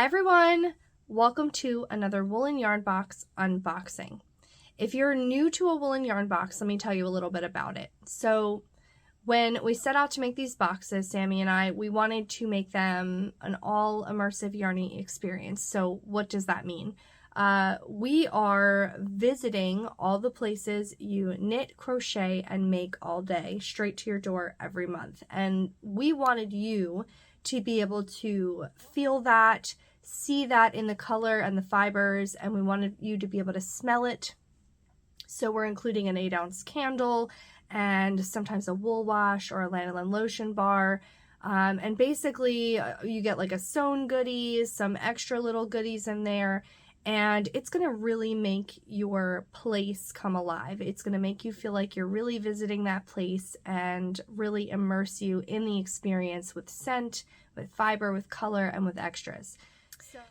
Hi everyone! Welcome to another woolen yarn box unboxing. If you're new to a woolen yarn box, let me tell you a little bit about it. So when we set out to make these boxes, Sammy and I, we wanted to make them an all immersive yarning experience. So what does that mean? We are visiting all the places you knit, crochet, and make all day straight to your door every month. And we wanted you to be able to feel that, see that in the color and the fibers, and we wanted you to be able to smell it. So we're including an 8-ounce candle and sometimes a wool wash or a lanolin lotion bar. And basically you get like a sewn goodies, some extra little goodies in there, and it's going to really make your place come alive. It's going to make you feel like you're really visiting that place and really immerse you in the experience with scent, with fiber, with color, and with extras.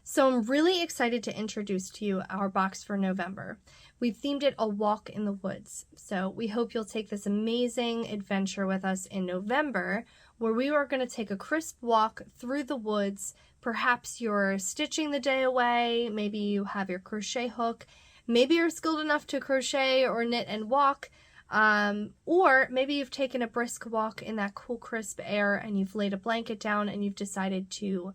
So I'm really excited to introduce to you our box for November. We've themed it a walk in the woods. So we hope you'll take this amazing adventure with us in November, where we are going to take a crisp walk through the woods. Perhaps you're stitching the day away, maybe you have your crochet hook, maybe you're skilled enough to crochet or knit and walk, or maybe you've taken a brisk walk in that cool crisp air and you've laid a blanket down and you've decided to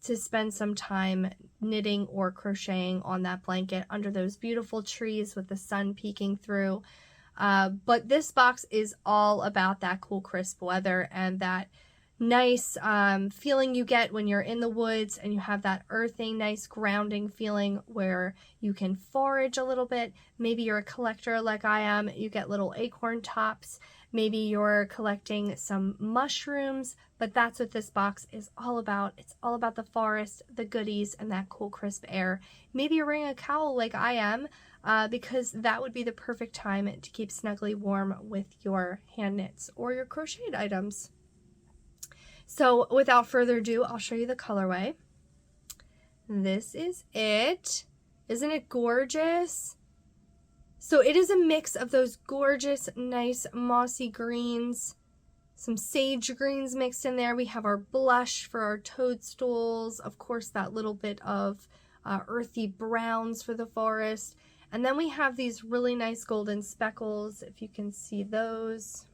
spend some time knitting or crocheting on that blanket under those beautiful trees with the sun peeking through. But this box is all about that cool crisp weather and that nice feeling you get when you're in the woods and you have that earthing, nice grounding feeling where you can forage a little bit. Maybe you're a collector like I am, you get little acorn tops. Maybe you're collecting some mushrooms, but that's what this box is all about. It's all about the forest, the goodies, and that cool crisp air. Maybe you're wearing a cowl like I am, because that would be the perfect time to keep snugly warm with your hand knits or your crocheted items. So without further ado, I'll show you the colorway. This is it. Isn't it gorgeous? So it is a mix of those gorgeous, nice mossy greens, some sage greens mixed in there. We have our blush for our toadstools, of course that little bit of earthy browns for the forest. And then we have these really nice golden speckles, if you can see those.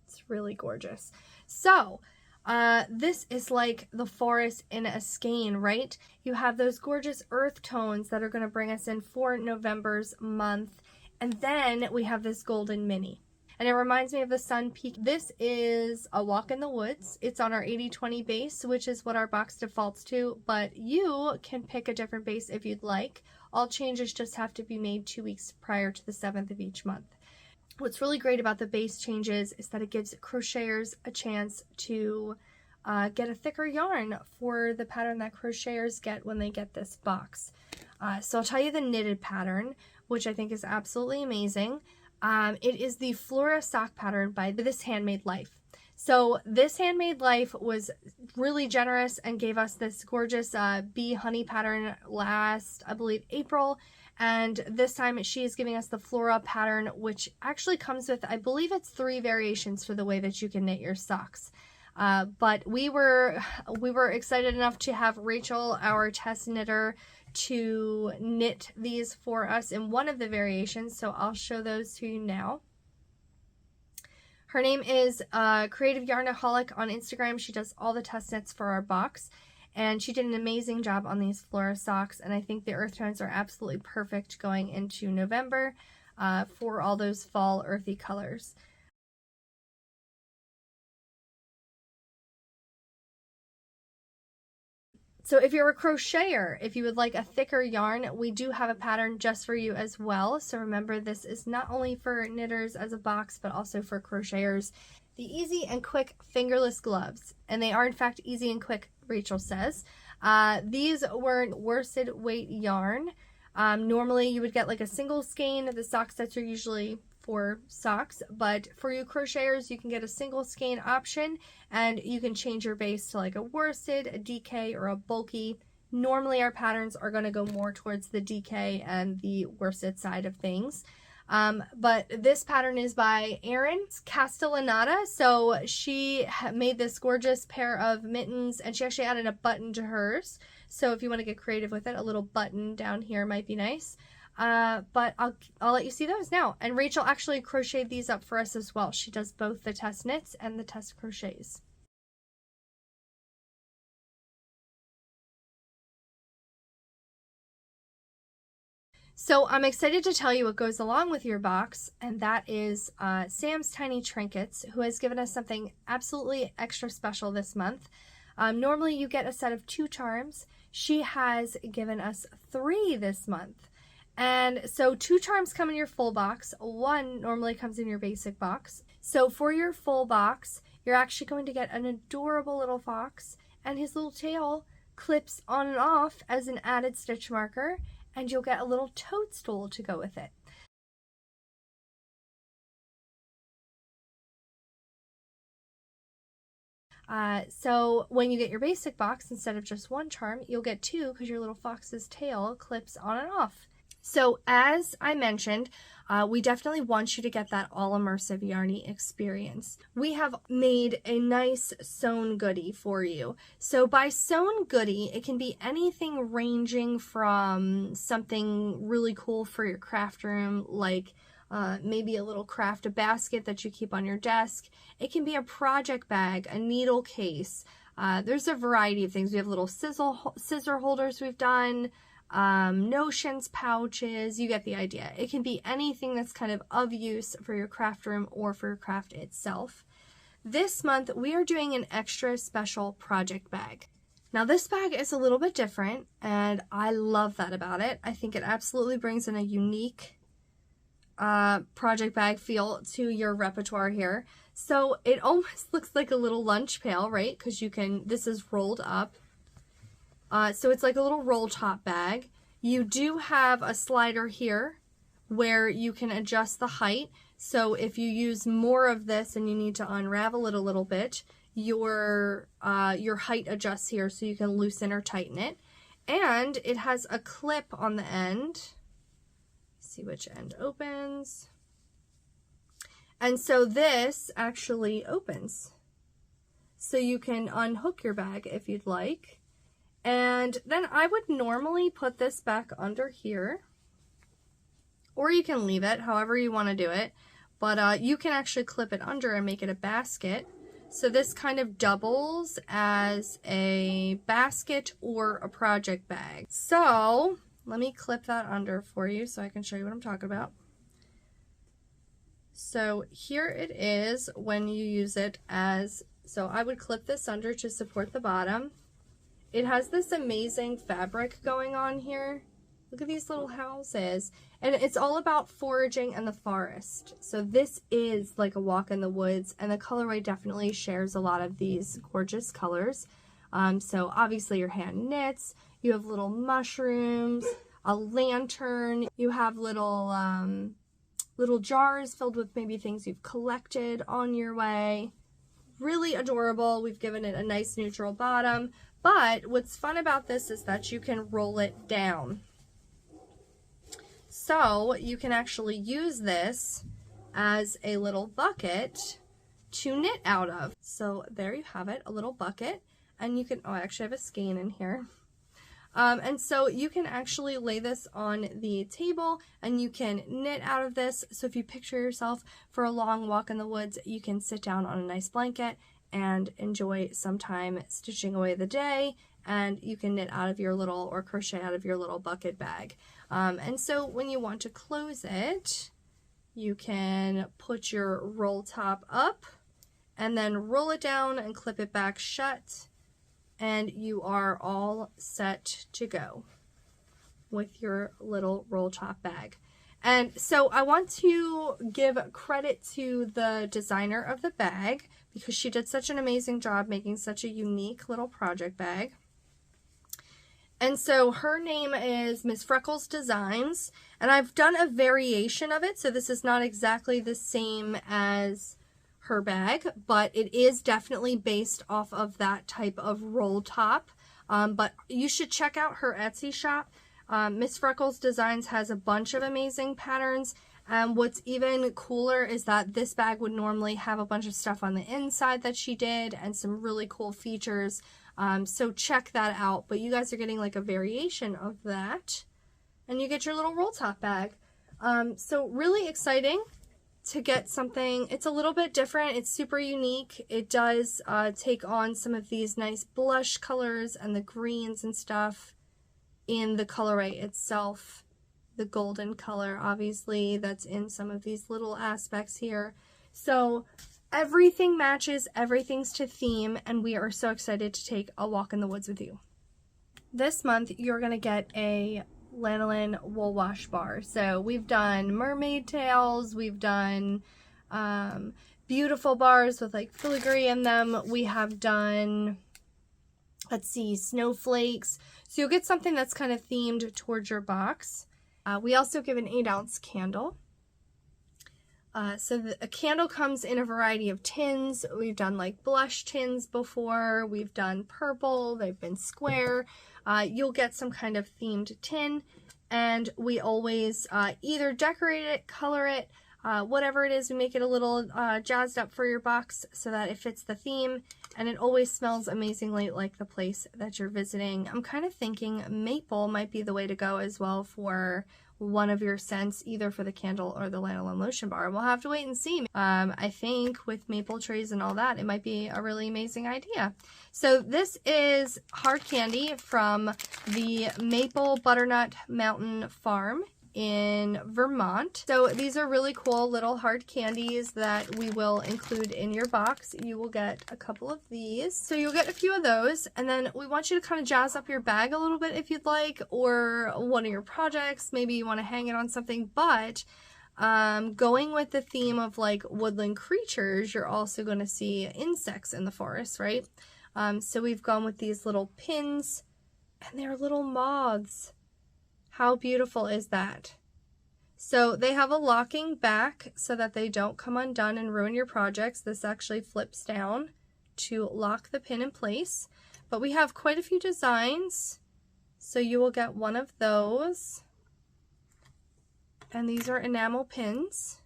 It's really gorgeous. So this is like the forest in a skein, right? You have those gorgeous earth tones that are going to bring us in for November's month. And then we have this golden mini. And it reminds me of the sun peak. This is a walk in the woods. It's on our 80-20 base, which is what our box defaults to. But you can pick a different base if you'd like. All changes just have to be made 2 weeks prior to the 7th of each month. What's really great about the base changes is that it gives crocheters a chance to get a thicker yarn for the pattern that crocheters get when they get this box. So I'll tell you the knitted pattern, which I think is absolutely amazing. It is the Flora sock pattern by This Handmade Life. So This Handmade Life was really generous and gave us this gorgeous bee honey pattern last, I believe, April. And this time she is giving us the Flora pattern, which actually comes with, I believe it's 3 variations for the way that you can knit your socks. But we were excited enough to have Rachel, our test knitter, to knit these for us in one of the variations. So I'll show those to you now. Her name is Creative Yarnaholic on Instagram. She does all the test knits for our box. And she did an amazing job on these Flora socks, and I think the earth tones are absolutely perfect going into November for all those fall earthy colors. So if you're a crocheter, if you would like a thicker yarn, we do have a pattern just for you as well. So remember, this is not only for knitters as a box, but also for crocheters. The easy and quick fingerless gloves, and they are in fact easy and quick, Rachel says. These were worsted weight yarn. Normally you would get like a single skein. The sock sets are usually for socks, but for you crocheters, you can get a single skein option, and you can change your base to like a worsted, a DK, or a bulky. Normally our patterns are going to go more towards the DK and the worsted side of things. But this pattern is by Erin Castellanata. So she made this gorgeous pair of mittens, and she actually added a button to hers. So if you want to get creative with it, a little button down here might be nice. But I'll let you see those now. And Rachel actually crocheted these up for us as well. She does both the test knits and the test crochets. So I'm excited to tell you what goes along with your box, and that is Sam's Tiny Trinkets, who has given us something absolutely extra special this month. Normally you get a set of 2 charms. She has given us 3 this month. And so 2 charms come in your full box. 1 normally comes in your basic box. So for your full box, you're actually going to get an adorable little fox, and his little tail clips on and off as an added stitch marker, and you'll get a little toadstool to go with it. So when you get your basic box, instead of just 1 charm, you'll get 2 because your little fox's tail clips on and off. So as I mentioned, we definitely want you to get that all-immersive yarny experience. We have made a nice sewn goodie for you. So by sewn goodie, it can be anything ranging from something really cool for your craft room, like maybe a little craft basket that you keep on your desk. It can be a project bag, a needle case. There's a variety of things. We have little scissor holders we've done, notions, pouches, you get the idea. It can be anything that's kind of use for your craft room or for your craft itself. This month we are doing an extra special project bag. Now this bag is a little bit different, and I love that about it. I think it absolutely brings in a unique project bag feel to your repertoire here. So it almost looks like a little lunch pail, right? Because this is rolled up. So it's like a little roll top bag. You do have a slider here where you can adjust the height. So if you use more of this and you need to unravel it a little bit, your height adjusts here so you can loosen or tighten it. And it has a clip on the end. See which end opens. And so this actually opens. So you can unhook your bag if you'd like. And then I would normally put this back under here, or you can leave it however you want to do it, but you can actually clip it under and make it a basket. So this kind of doubles as a basket or a project bag. So let me clip that under for you so I can show you what I'm talking about. So here it is when you use it as, so I would clip this under to support the bottom. It has this amazing fabric going on here. Look at these little houses. And it's all about foraging in the forest. So this is like a walk in the woods, and the colorway definitely shares a lot of these gorgeous colors. So obviously your hand knits, you have little mushrooms, a lantern, you have little little jars filled with maybe things you've collected on your way. Really adorable. We've given it a nice neutral bottom. But what's fun about this is that you can roll it down. So you can actually use this as a little bucket to knit out of. So there you have it, a little bucket. And you can, oh, I actually have a skein in here. And so you can actually lay this on the table and you can knit out of this. So if you picture yourself for a long walk in the woods, you can sit down on a nice blanket and enjoy some time stitching away the day, and you can knit out of your little, or crochet out of your little bucket bag. And so when you want to close it, you can put your roll top up and then roll it down and clip it back shut, and you are all set to go with your little roll top bag. And so I want to give credit to the designer of the bag because she did such an amazing job making such a unique little project bag. And so her name is Miss Freckles Designs, and I've done a variation of it, so this is not exactly the same as her bag, but it is definitely based off of that type of roll top. But you should check out her Etsy shop. Miss Freckles Designs has a bunch of amazing patterns, What's even cooler is that this bag would normally have a bunch of stuff on the inside that she did and some really cool features. So check that out. But you guys are getting like a variation of that. And you get your little roll top bag. So really exciting to get something. It's a little bit different. It's super unique. It does take on some of these nice blush colors and the greens and stuff in the colorway itself. The golden color, obviously, that's in some of these little aspects here. So everything matches, everything's to theme, and we are so excited to take a walk in the woods with you. This month, you're going to get a lanolin wool wash bar. So we've done mermaid tails, we've done beautiful bars with like filigree in them. We have done, let's see, snowflakes. So you'll get something that's kind of themed towards your box. We also give an 8-ounce candle. So a candle comes in a variety of tins. We've done like blush tins before. We've done purple. They've been square. You'll get some kind of themed tin, and we always either decorate it, color it, whatever it is. We make it a little jazzed up for your box so that it fits the theme, and it always smells amazingly like the place that you're visiting. I'm kind of thinking maple might be the way to go as well for one of your scents, either for the candle or the lanolin lotion bar. We'll have to wait and see. I think with maple trees and all that, it might be a really amazing idea. So this is hard candy from the Maple Butternut Mountain Farm in Vermont. So these are really cool little hard candies that we will include in your box. You will get a couple of these. So you'll get a few of those, and then we want you to kind of jazz up your bag a little bit if you'd like, or one of your projects. Maybe you want to hang it on something, but going with the theme of like woodland creatures, you're also going to see insects in the forest, right? So we've gone with these little pins, and they're little moths. How beautiful is that? So they have a locking back so that they don't come undone and ruin your projects. This actually flips down to lock the pin in place. But we have quite a few designs, so you will get one of those. And these are enamel pins.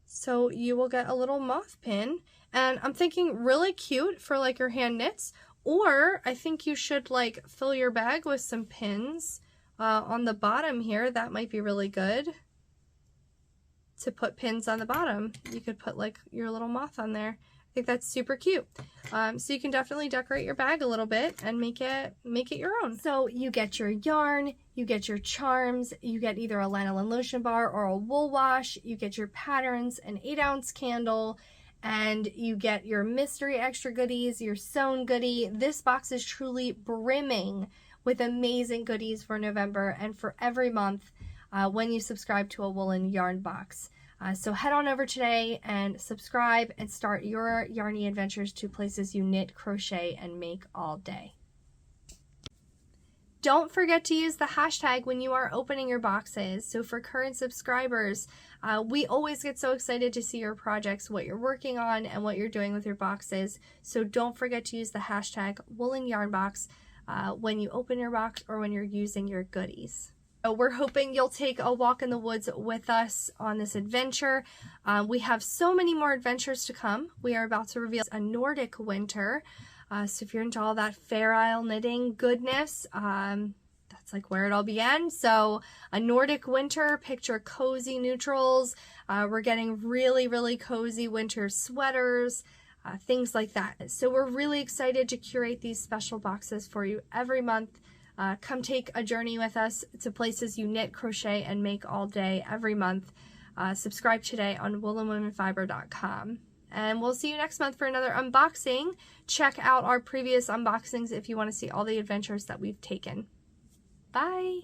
So you will get a little moth pin. And I'm thinking really cute for like your hand knits. Or I think you should like fill your bag with some pins on the bottom here. That might be really good to put pins on the bottom. You could put like your little moth on there. I think that's super cute. So you can definitely decorate your bag a little bit and make it your own. So you get your yarn, you get your charms, you get either a lanolin lotion bar or a wool wash, you get your patterns, an 8-ounce candle, and you get your mystery extra goodies, your sewn goodie. This box is truly brimming with amazing goodies for November and for every month when you subscribe to a Woolen yarn box. So head on over today and subscribe and start your yarny adventures to places you knit, crochet, and make all day. Don't forget to use the hashtag when you are opening your boxes. So for current subscribers, we always get so excited to see your projects, what you're working on, and what you're doing with your boxes. So don't forget to use the hashtag Woolen Yarn Box when you open your box or when you're using your goodies. So we're hoping you'll take a walk in the woods with us on this adventure. We have so many more adventures to come. We are about to reveal a Nordic winter. So if you're into all that Fair Isle knitting goodness, that's like where it all began. So a Nordic winter, picture cozy neutrals. We're getting really, really cozy winter sweaters, things like that. So we're really excited to curate these special boxes for you every month. Come take a journey with us to places you knit, crochet, and make all day every month. Subscribe today on woolenwomenfiber.com. And we'll see you next month for another unboxing. Check out our previous unboxings if you want to see all the adventures that we've taken. Bye!